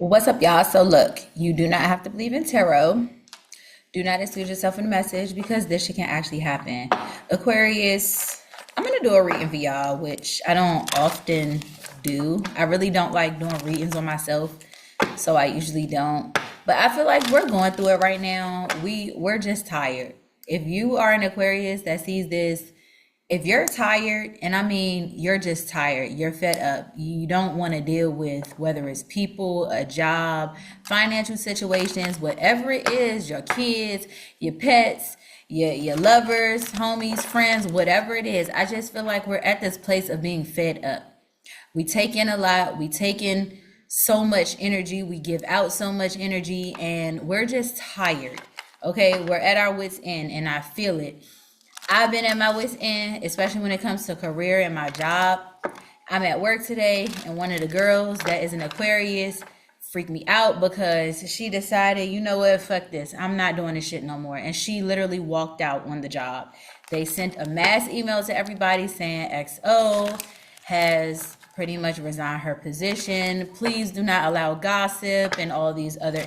Well, what's up, y'all? So, look, you do not have to believe in tarot. Do not exclude yourself in the message because this shit can actually happen. Aquarius, I'm going to do a reading for y'all, which I don't often do. I really don't like doing readings on myself, so I usually don't. But I feel like we're going through it right now. We're just tired. If you are an Aquarius that sees this, if you're tired, and I mean you're just tired, you're fed up, you don't want to deal with whether it's people, a job, financial situations, whatever it is, your kids, your pets, your lovers, homies, friends, whatever it is, I just feel like we're at this place of being fed up. We take in a lot, we take in so much energy, we give out so much energy, and we're just tired. Okay, we're at our wits' end, and I feel it. I've been at my wit's end, especially when it comes to career and my job. I'm at work today, and one of the girls that is an Aquarius freaked me out because she decided, you know what, fuck this. I'm not doing this shit no more. And she literally walked out on the job. They sent a mass email to everybody saying XO has pretty much resigned her position. Please do not allow gossip and all these other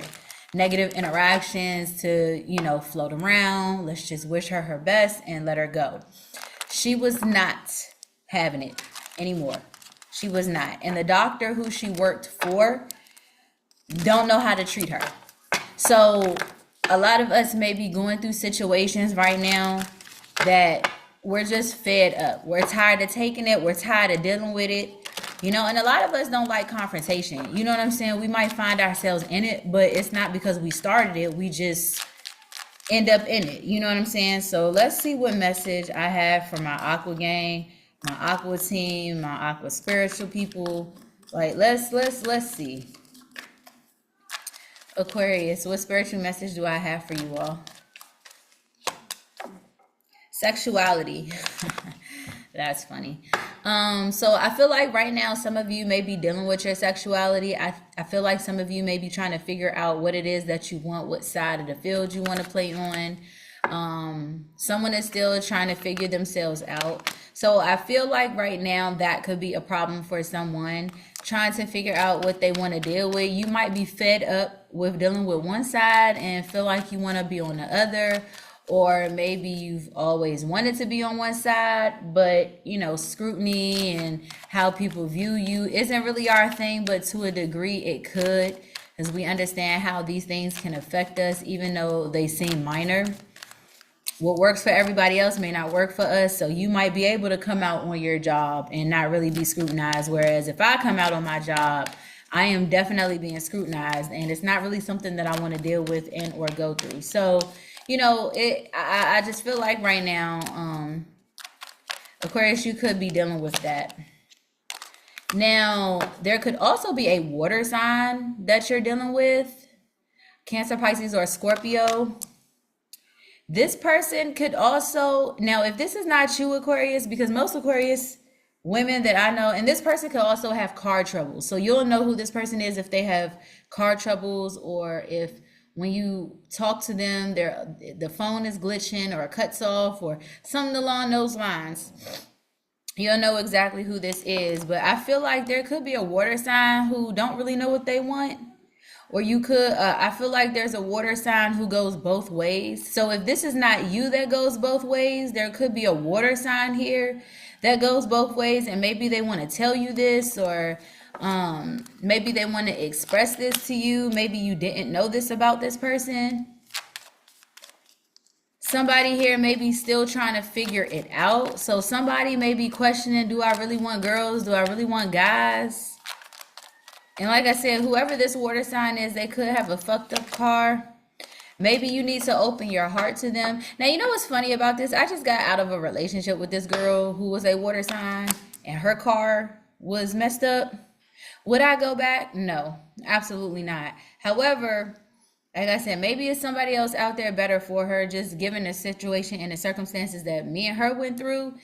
negative interactions to, float around. Let's just wish her best and let her go. She was not having it anymore. She was not. And the doctor who she worked for don't know how to treat her. So a lot of us may be going through situations right now that we're just fed up. We're tired of taking it. We're tired of dealing with it. And a lot of us don't like confrontation. You know what I'm saying? We might find ourselves in it, but it's not because we started it. We just end up in it. You know what I'm saying? So let's see what message I have for my Aqua gang, my Aqua team, my Aqua spiritual people. Like, let's see. Aquarius, what spiritual message do I have for you all? Sexuality. That's funny. So I feel like right now some of you may be dealing with your sexuality. I feel like some of you may be trying to figure out what it is that you want, what side of the field you want to play on. Someone is still trying to figure themselves out. So I feel like right now that could be a problem for someone trying to figure out what they want to deal with. You might be fed up with dealing with one side and feel like you want to be on the other. Or maybe you've always wanted to be on one side, but scrutiny and how people view you isn't really our thing, but to a degree it could, as we understand how these things can affect us, even though they seem minor. What works for everybody else may not work for us, so you might be able to come out on your job and not really be scrutinized, whereas if I come out on my job, I am definitely being scrutinized, and it's not really something that I want to deal with and or go through. So I just feel like right now, Aquarius, you could be dealing with that. Now, there could also be a water sign that you're dealing with. Cancer, Pisces, or Scorpio. This person could also, now if this is not you, Aquarius, because most Aquarius women that I know, and this person could also have car troubles. So you'll know who this person is if they have car troubles, or if when you talk to them, the phone is glitching or cuts off or something along those lines. You'll know exactly who this is. But I feel like there could be a water sign who don't really know what they want. Or you could, I feel like there's a water sign who goes both ways. So if this is not you that goes both ways, there could be a water sign here that goes both ways. And maybe they want to tell you this, or maybe they want to express this to you. Maybe you didn't know this about this person. Somebody here may be still trying to figure it out. So somebody may be questioning, do I really want girls? Do I really want guys? And like I said, whoever this water sign is, they could have a fucked up car. Maybe you need to open your heart to them. Now, you know what's funny about this? I just got out of a relationship with this girl who was a water sign, and her car was messed up. Would I go back? No, absolutely not. However, like I said, maybe it's somebody else out there better for her, just given the situation and the circumstances that me and her went through.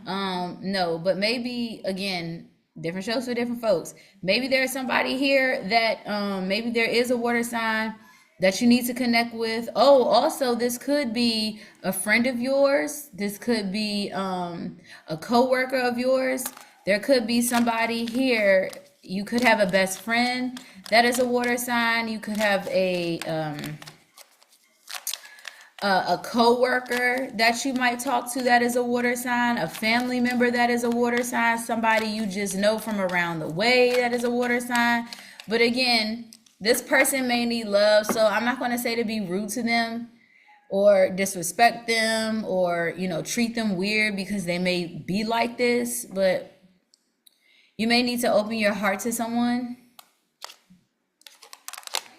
No, but maybe, again, different shows for different folks. Maybe there's somebody here that maybe there is a water sign that you need to connect with. Oh, also, this could be a friend of yours. This could be a co-worker of yours. There could be somebody here you could have a best friend that is a water sign. You could have a co-worker that you might talk to that is a water sign, a family member that is a water sign, somebody you just know from around the way that is a water sign. But again, this person may need love, so I'm not going to say to be rude to them or disrespect them or, you know, treat them weird because they may be like this, but you may need to open your heart to someone.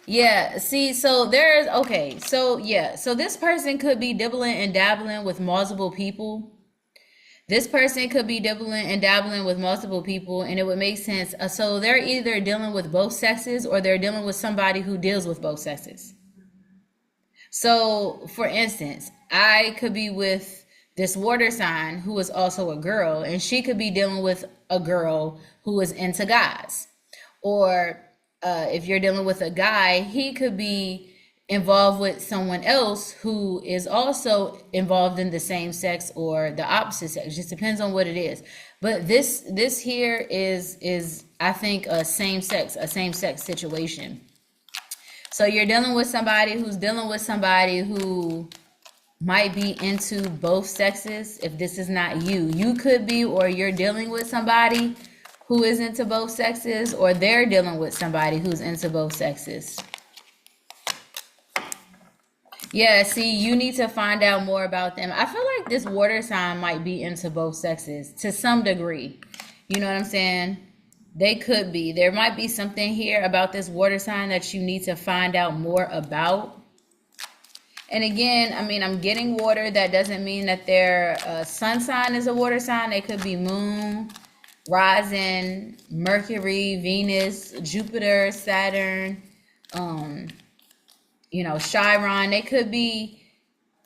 Yeah, see, so there's, okay, so yeah, so this person could be dibbling and dabbling with multiple people. This person could be dibbling and dabbling with multiple people, and it would make sense. So they're either dealing with both sexes or they're dealing with somebody who deals with both sexes. So, for instance, I could be with this water sign who is also a girl, and she could be dealing with a girl who is into guys. Or if you're dealing with a guy, he could be involved with someone else who is also involved in the same sex or the opposite sex. Just depends on what it is. But this here is I think a same sex situation. So you're dealing with somebody who's dealing with somebody who might be into both sexes. If this is not you, you could be, or you're dealing with somebody who is into both sexes, or they're dealing with somebody who's into both sexes. Yeah, see, you need to find out more about them. I feel like this water sign might be into both sexes to some degree. You know what I'm saying? They could be. There might be something here about this water sign that you need to find out more about. And again, I mean, I'm getting water. That doesn't mean that their sun sign is a water sign. They could be moon, rising, Mercury, Venus, Jupiter, Saturn, you know, Chiron. They could be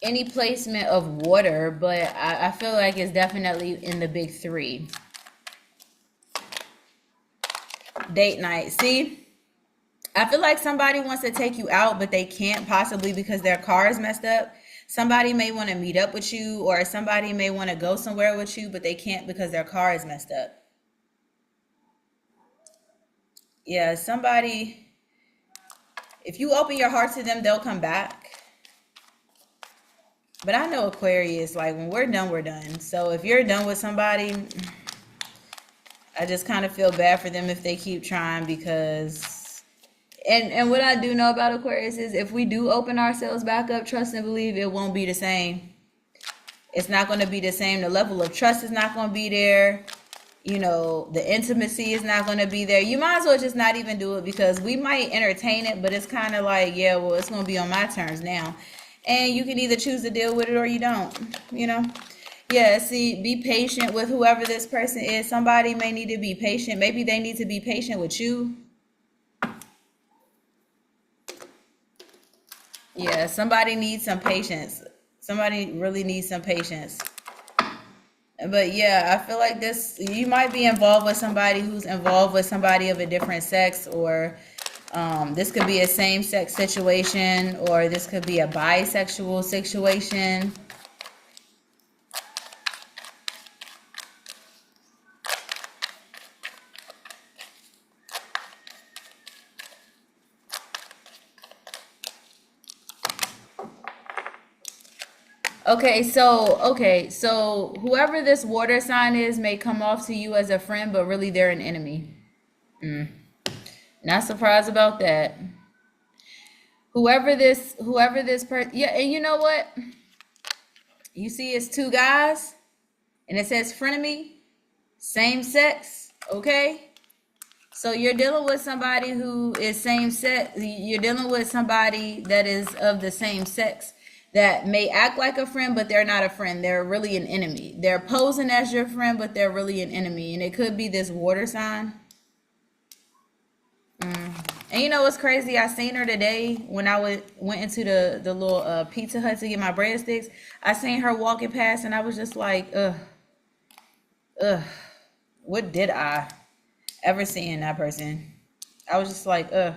any placement of water, but I feel like it's definitely in the big three. Date night. See, I feel like somebody wants to take you out, but they can't, possibly because their car is messed up. Somebody may want to meet up with you, or somebody may want to go somewhere with you, but they can't because their car is messed up. Yeah, somebody, if you open your heart to them, they'll come back. But I know Aquarius, like when we're done, we're done. So if you're done with somebody, I just kind of feel bad for them if they keep trying, because and what I do know about Aquarius is if we do open ourselves back up, trust and believe, it won't be the same. It's not going to be the same. The level of trust is not going to be there. You know, the intimacy is not going to be there. You might as well just not even do it, because we might entertain it, but it's kind of like, yeah, well, it's going to be on my terms now. And you can either choose to deal with it or you don't, you know. Yeah, see, be patient with whoever this person is. Somebody may need to be patient. Maybe they need to be patient with you. Yeah, somebody needs some patience. Somebody really needs some patience. But yeah, I feel like this, you might be involved with somebody who's involved with somebody of a different sex, or this could be a same-sex situation, or this could be a bisexual situation. Okay, so whoever this water sign is may come off to you as a friend, but really they're an enemy. Not surprised about that. Whoever this person, yeah, and you know what? You see, it's two guys, and it says frenemy, same sex. Okay, so you're dealing with somebody who is same sex. You're dealing with somebody that is of the same sex, that may act like a friend, but they're not a friend. They're really an enemy. They're posing as your friend, but they're really an enemy. And it could be this water sign. And you know what's crazy? I seen her today when I went into the little Pizza Hut to get my breadsticks. I seen her walking past, and I was just like, ugh. What did I ever see in that person? I was just like, ugh.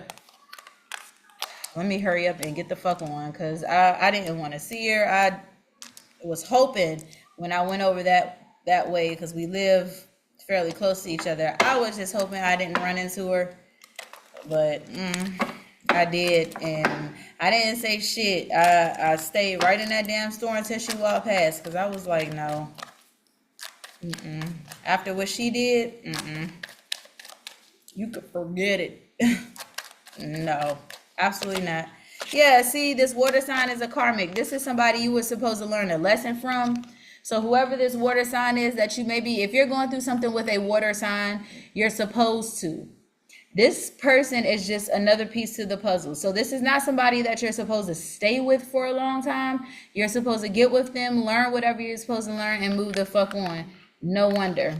Let me hurry up and get the fuck on, because I didn't want to see her. I was hoping when I went over that way, because we live fairly close to each other. I was just hoping I didn't run into her, but I did, and I didn't say shit. I stayed right in that damn store until she walked past, because I was like, no. After what she did, you could forget it. No, absolutely not. Yeah, see, this water sign is a karmic. This is somebody you were supposed to learn a lesson from. So whoever this water sign is that you may be, if you're going through something with a water sign, you're supposed to. This person is just another piece to the puzzle. So this is not somebody that you're supposed to stay with for a long time. You're supposed to get with them, learn whatever you're supposed to learn, and move the fuck on. No wonder.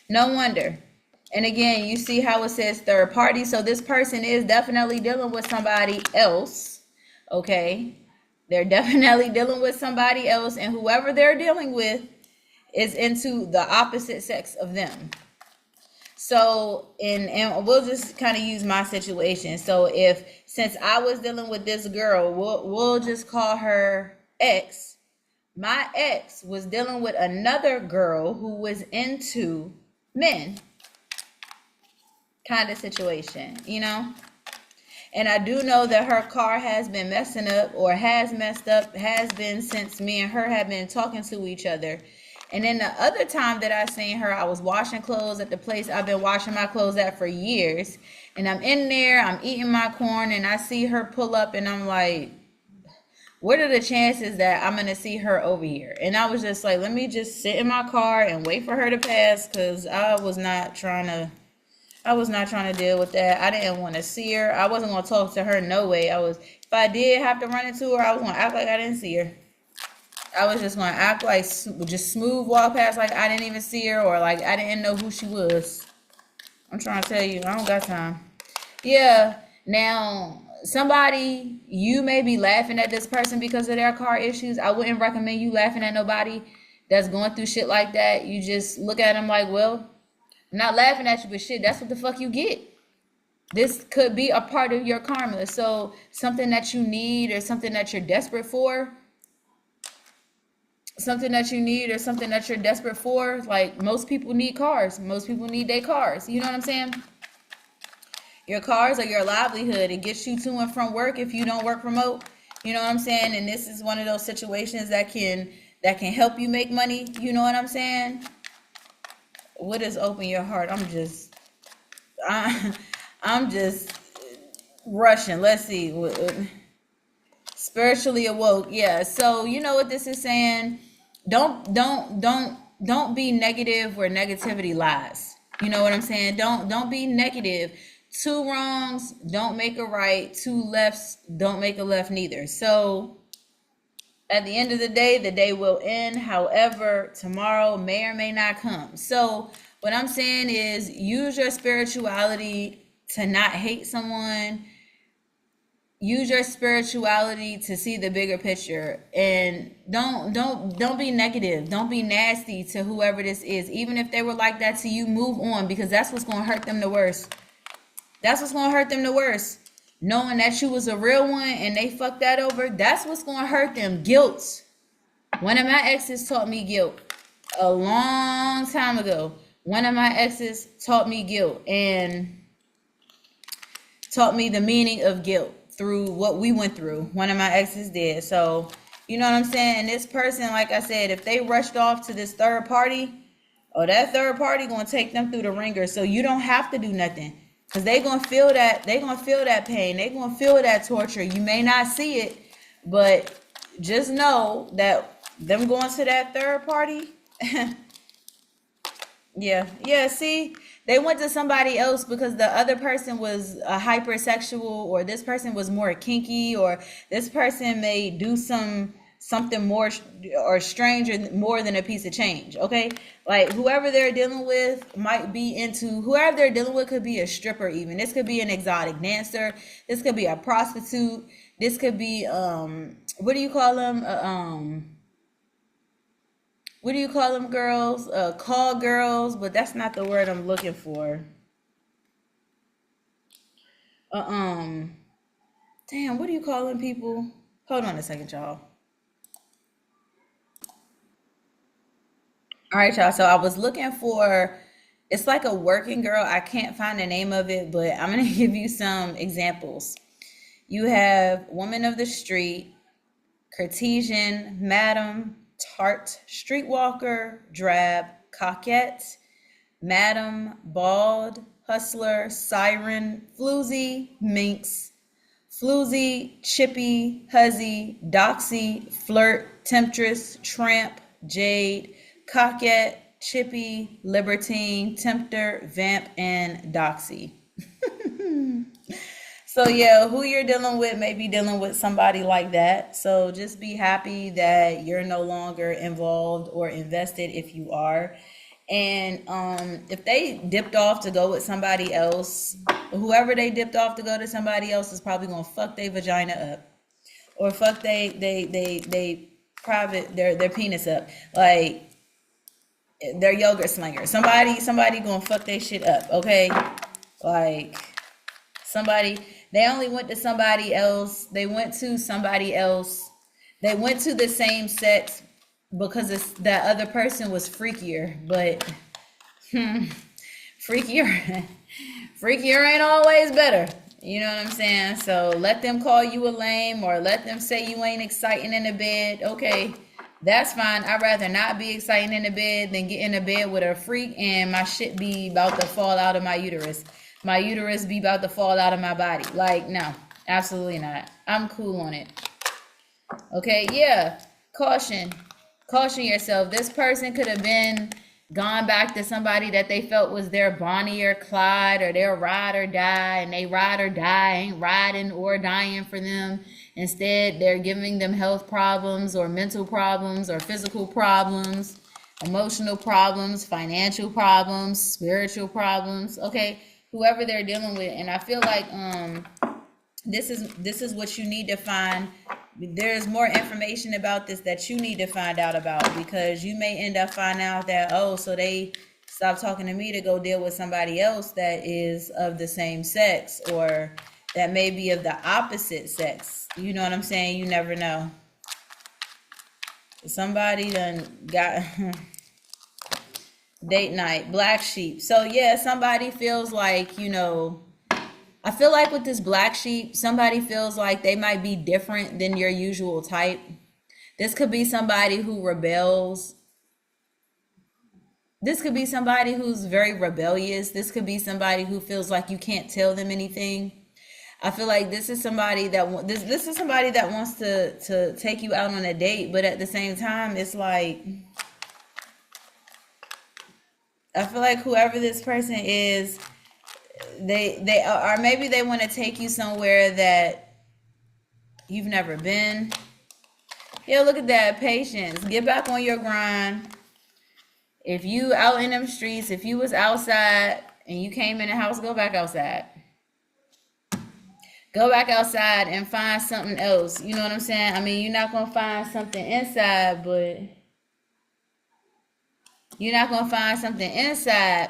No wonder. And again, you see how it says third party. So this person is definitely dealing with somebody else. Okay? They're definitely dealing with somebody else. And whoever they're dealing with is into the opposite sex of them. So, and we'll just kind of use my situation. So since I was dealing with this girl, we'll just call her X. My ex was dealing with another girl who was into men. Kind of situation, you know? And I do know that her car has been messing up, or has messed up, has been since me and her have been talking to each other. And then the other time that I seen her, I was washing clothes at the place I've been washing my clothes at for years. And I'm in there, I'm eating my corn, and I see her pull up, and I'm like, what are the chances that I'm going to see her over here? And I was just like, let me just sit in my car and wait for her to pass, because I was not trying to deal with that. I didn't want to see her. I wasn't going to talk to her, no way. If I did have to run into her, I was going to act like I didn't see her. I was just going to act like, just smooth walk past like I didn't even see her, or like I didn't know who she was. I'm trying to tell you, I don't got time. Yeah, now, somebody, you may be laughing at this person because of their car issues. I wouldn't recommend you laughing at nobody that's going through shit like that. You just look at them like, well, I'm not laughing at you, but shit, that's what the fuck you get. This could be a part of your karma. So something that you need, or something that you're desperate for, like most people need cars. Most people need their cars. You know what I'm saying? Your cars are your livelihood. It gets you to and from work if you don't work remote. You know what I'm saying? And this is one of those situations that can help you make money. You know what I'm saying? What is open your heart? I'm just rushing. Let's see. Spiritually awoke. Yeah. So you know what this is saying? Don't be negative where negativity lies. You know what I'm saying? Don't be negative. Two wrongs don't make a right. Two lefts don't make a left neither. So at the end of the day will end. However, tomorrow may or may not come. So what I'm saying is, use your spirituality to not hate someone. Use your spirituality to see the bigger picture, and don't be negative. Don't be nasty to whoever this is. Even if they were like that to you, move on, because that's what's going to hurt them the worst. That's what's going to hurt them the worst. Knowing that you was a real one and they fucked that over, that's what's going to hurt them. Guilt. One of my exes taught me guilt a long time ago. One of my exes taught me guilt and taught me the meaning of guilt through what we went through. One of my exes did. So, you know what I'm saying? And this person, like I said, if they rushed off to this third party, that third party going to take them through the ringer. So you don't have to do nothing, because they're going to feel that. They're going to feel that pain. They're going to feel that torture. You may not see it, but just know that them going to that third party, yeah, see, they went to somebody else because the other person was a hypersexual, or this person was more kinky, or this person may do something more or stranger more than a piece of change. Okay, like whoever they're dealing with might be into, whoever they're dealing with could be a stripper. Even this could be an exotic dancer. This could be a prostitute. This could be what do you call them? What do you call them, girls? Call girls, but that's not the word I'm looking for. Damn, what do you call them, people? Hold on a second, y'all. All right, y'all. So I was looking for, it's like a working girl. I can't find the name of it, but I'm going to give you some examples. You have woman of the street, courtesan, madam, tart, streetwalker, drab, coquette, madam, bald, hustler, siren, floozy, minx, floozy, chippy, huzzy, doxy, flirt, temptress, tramp, jade, coquette, chippy, libertine, tempter, vamp, and doxy. So yeah, who you're dealing with may be dealing with somebody like that. So just be happy that you're no longer involved or invested if you are. And if they dipped off to go with somebody else, whoever they dipped off to go to somebody else is probably gonna fuck their vagina up. Or fuck they private their penis up. Like they're yogurt slingers. Somebody gonna fuck their shit up, okay? Like somebody, they only went to somebody else. They went to somebody else. They went to the same sex because that other person was freakier. But freakier, freakier ain't always better. You know what I'm saying? So let them call you a lame or let them say you ain't exciting in the bed. Okay, that's fine. I'd rather not be exciting in the bed than get in the bed with a freak and my shit be about to fall out of my uterus. My uterus be about to fall out of my body. Like, no, absolutely not. I'm cool on it. Okay, yeah. Caution. Caution yourself. This person could have been gone back to somebody that they felt was their Bonnie or Clyde or their ride or die, and they ride or die ain't riding or dying for them. Instead, they're giving them health problems or mental problems or physical problems, emotional problems, financial problems, spiritual problems. Okay, whoever they're dealing with. And I feel like this is what you need to find. There's more information about this that you need to find out about, because you may end up finding out that, oh, so they stopped talking to me to go deal with somebody else that is of the same sex, or that may be of the opposite sex. You know what I'm saying? You never know. Somebody done got date night, black sheep. So yeah, somebody feels like, I feel like with this black sheep, somebody feels like they might be different than your usual type. This could be somebody who rebels. This could be somebody who's very rebellious. This could be somebody who feels like you can't tell them anything. I feel like this is somebody that this is somebody that wants to take you out on a date, but at the same time, it's like, I feel like whoever this person is, they or maybe they want to take you somewhere that you've never been. Yeah, look at that. Patience. Get back on your grind. If you out in them streets, if you was outside and you came in the house, go back outside. Go back outside and find something else. You know what I'm saying? I mean, you're not gonna find something inside, but you're not gonna find something inside.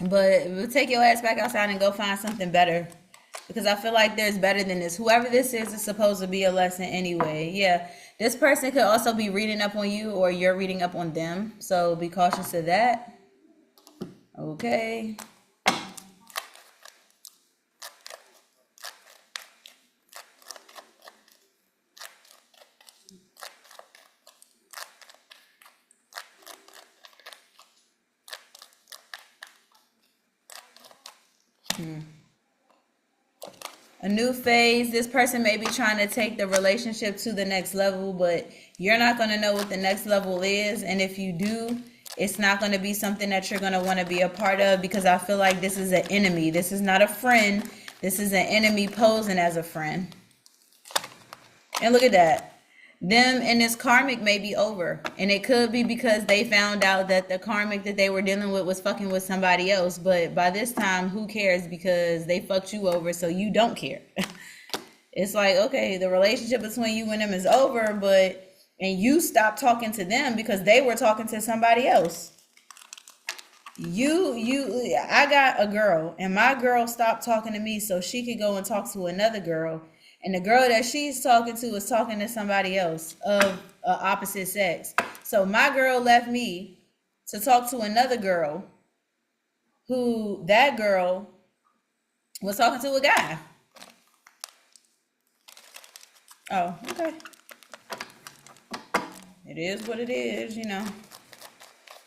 But we'll take your ass back outside and go find something better. Because I feel like there's better than this. Whoever this is supposed to be a lesson anyway. Yeah. This person could also be reading up on you, or you're reading up on them. So be cautious of that. Okay. A new phase. This person may be trying to take the relationship to the next level, but you're not going to know what the next level is. And if you do, it's not going to be something that you're going to want to be a part of, because I feel like this is an enemy. This is not a friend. This is an enemy posing as a friend. And look at that. Them and this karmic may be over. And it could be because they found out that the karmic that they were dealing with was fucking with somebody else. But by this time, who cares? Because they fucked you over, so you don't care. It's like, okay, the relationship between you and them is over, and you stopped talking to them because they were talking to somebody else. I got a girl, and my girl stopped talking to me so she could go and talk to another girl. And the girl that she's talking to is talking to somebody else of opposite sex. So my girl left me to talk to another girl who that girl was talking to a guy. Oh, okay. It is what it is, you know.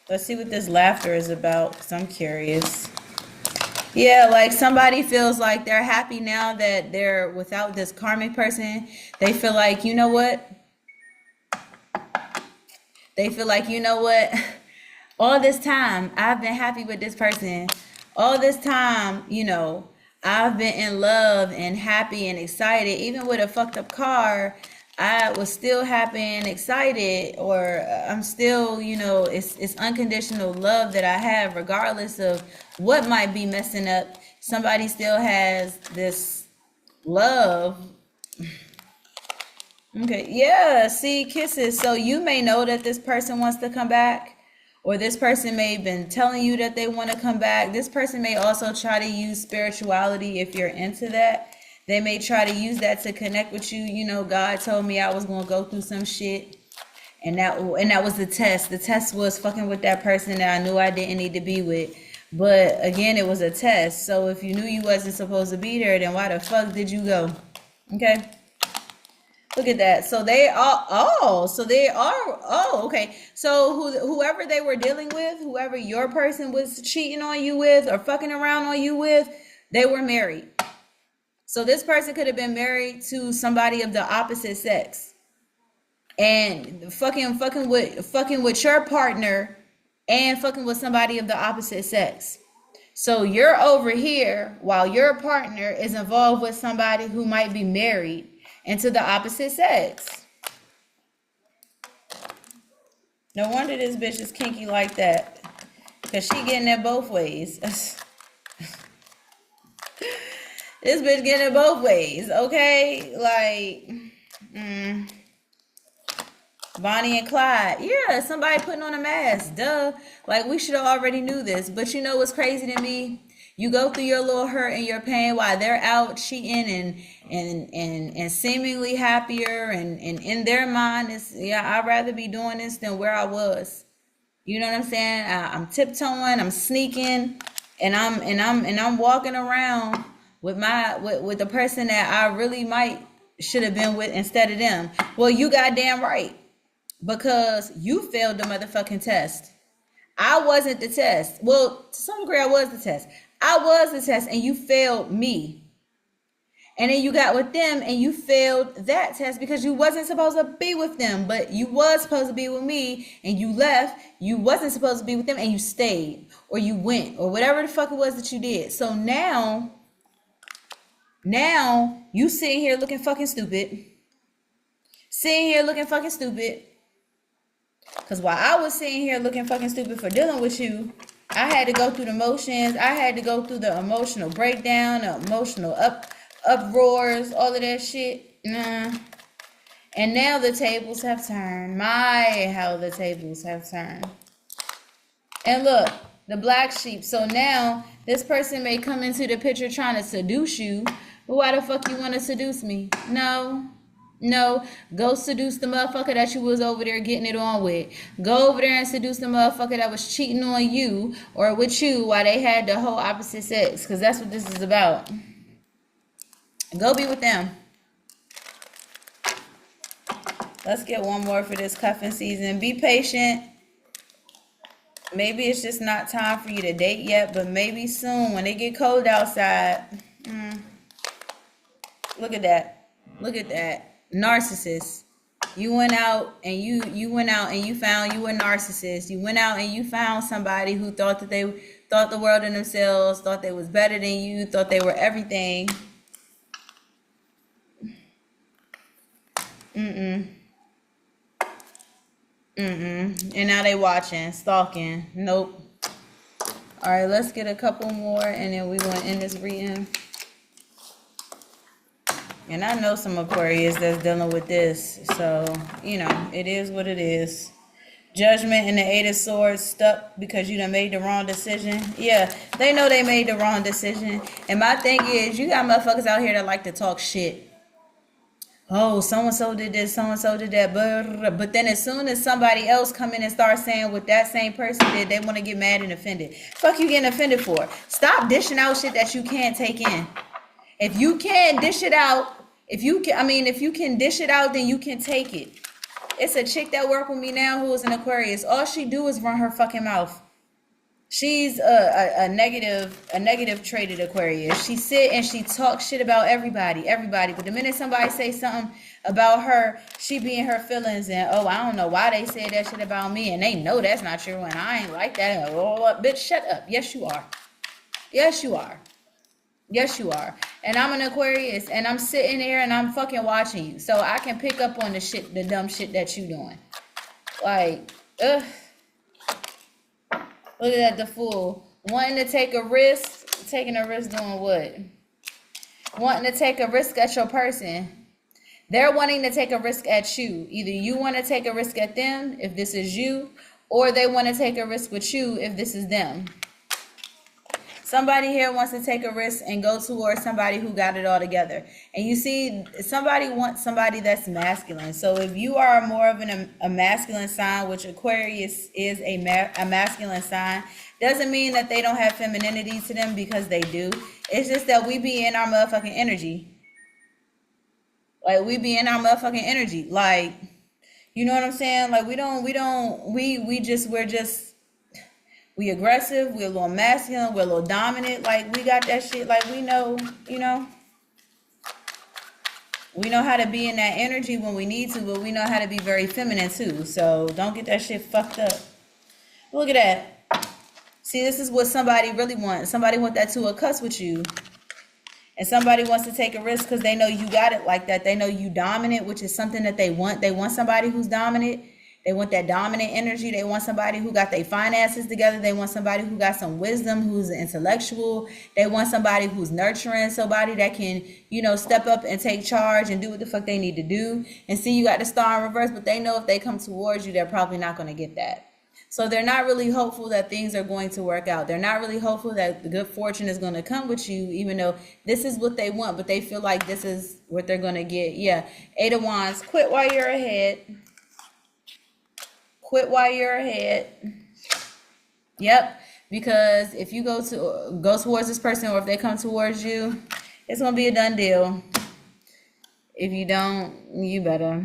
Let's see what this laughter is about, because I'm curious. Yeah, like somebody feels like they're happy now that they're without this karmic person. They feel like, you know what? They feel like, you know what? All this time, I've been happy with this person. All this time, you know, I've been in love and happy and excited. Even with a fucked up car, I was still happy and excited, or I'm still, you know, it's unconditional love that I have, regardless of what might be messing up. Somebody still has this love. Okay, yeah, see, kisses. So you may know that this person wants to come back, or this person may have been telling you that they want to come back. This person may also try to use spirituality if you're into that. They may try to use that to connect with you. You know, God told me I was going to go through some shit, and that was the test. The test was fucking with that person that I knew I didn't need to be with. But again, it was a test. So if you knew you wasn't supposed to be there, then why the fuck did you go? Okay. Look at that. So they are, okay. So whoever they were dealing with, whoever your person was cheating on you with or fucking around on you with, they were married. So this person could have been married to somebody of the opposite sex, and fucking with your partner and fucking with somebody of the opposite sex. So you're over here while your partner is involved with somebody who might be married and to the opposite sex. No wonder this bitch is kinky like that, because she getting it both ways. This bitch getting it both ways, okay? Like, Bonnie and Clyde. Yeah, somebody putting on a mask. Duh. Like, we should have already knew this. But you know what's crazy to me? You go through your little hurt and your pain while they're out cheating and seemingly happier, and in their mind, it's, yeah, I'd rather be doing this than where I was. You know what I'm saying? I'm tiptoeing, I'm sneaking, and I'm walking around with with the person that I really should have been with instead of them. Well, you goddamn right, because you failed the motherfucking test. I wasn't the test. Well, to some degree, I was the test. I was the test, and you failed me. And then you got with them, and you failed that test because you wasn't supposed to be with them, but you was supposed to be with me, and you left. You wasn't supposed to be with them, and you stayed, or you went, or whatever the fuck it was that you did. So now you sitting here looking fucking stupid. Because while I was sitting here looking fucking stupid for dealing with you, I had to go through the motions. I had to go through the emotional breakdown, the emotional uproars, all of that shit. And now the tables have turned. How the tables have turned. And look, the black sheep. So now this person may come into the picture trying to seduce you. But why the fuck you want to seduce me? No, go seduce the motherfucker that you was over there getting it on with. Go over there and seduce the motherfucker that was cheating on you or with you while they had the whole opposite sex, because that's what this is about. Go be with them. Let's get one more for this cuffing season. Be patient. Maybe it's just not time for you to date yet, but maybe soon when it get cold outside. Look at that. Narcissist. You went out and you found you a narcissist. You went out and you found somebody who thought that they thought the world of themselves, thought they was better than you, thought they were everything. And now they watching, stalking. Nope. All right, let's get a couple more and then we're going to end this reading. And I know some Aquarius that's dealing with this. So, you know, it is what it is. Judgment and the Eight of Swords, stuck because you done made the wrong decision. Yeah, they know they made the wrong decision. And my thing is, you got motherfuckers out here that like to talk shit. oh, so-and-so did this, so-and-so did that, but then as soon as somebody else come in and start saying what that same person did, they want to get mad and offended. Fuck you getting offended for? Stop dishing out shit that you can't take in. If you can't dish it out, if you can dish it out, then you can take it. It's a chick that work with me now who is an Aquarius. All she do is run her fucking mouth. She's a negative traded Aquarius. She sit and she talks shit about everybody. But the minute somebody say something about her, she be in her feelings and, oh, I don't know why they said that shit about me, and they know that's not true, and I ain't like that. Oh, bitch, shut up. Yes, you are. Yes, you are. Yes, you are. And I'm an Aquarius, and I'm sitting there and I'm fucking watching you, so I can pick up on the dumb shit that you doing. Like, ugh. Look at that, the fool. Wanting to take a risk. Taking a risk doing what? Wanting to take a risk at your person. They're wanting to take a risk at you. Either you want to take a risk at them, if this is you, or they want to take a risk with you, if this is them. Somebody here wants to take a risk and go towards somebody who got it all together. And you see, somebody wants somebody that's masculine. So if you are more of a masculine sign, which Aquarius is a masculine sign, doesn't mean that they don't have femininity to them, because they do. It's just that we be in our motherfucking energy. Like, we be in our motherfucking energy. Like, you know what I'm saying? Like, we aggressive, we're a little masculine, we're a little dominant. Like, we got that shit. Like, we know how to be in that energy when we need to, but we know how to be very feminine too. So don't get that shit fucked up. Look at that. See, this is what somebody really wants. Somebody want that to a cuss with you. And somebody wants to take a risk because they know you got it like that. They know you dominant, which is something that they want. They want somebody who's dominant. They want that dominant energy. They want somebody who got their finances together. They want somebody who got some wisdom, who's an intellectual. They want somebody who's nurturing, somebody that can, step up and take charge and do what the fuck they need to do. And see, you got the star in reverse, but they know if they come towards you, they're probably not going to get that. So they're not really hopeful that things are going to work out. They're not really hopeful that the good fortune is going to come with you, even though this is what they want, but they feel like this is what they're going to get. Yeah. 8 of Wands. Quit while you're ahead. Quit while you're ahead. Yep. Because if you go towards this person, or if they come towards you, it's going to be a done deal. If you don't, you better.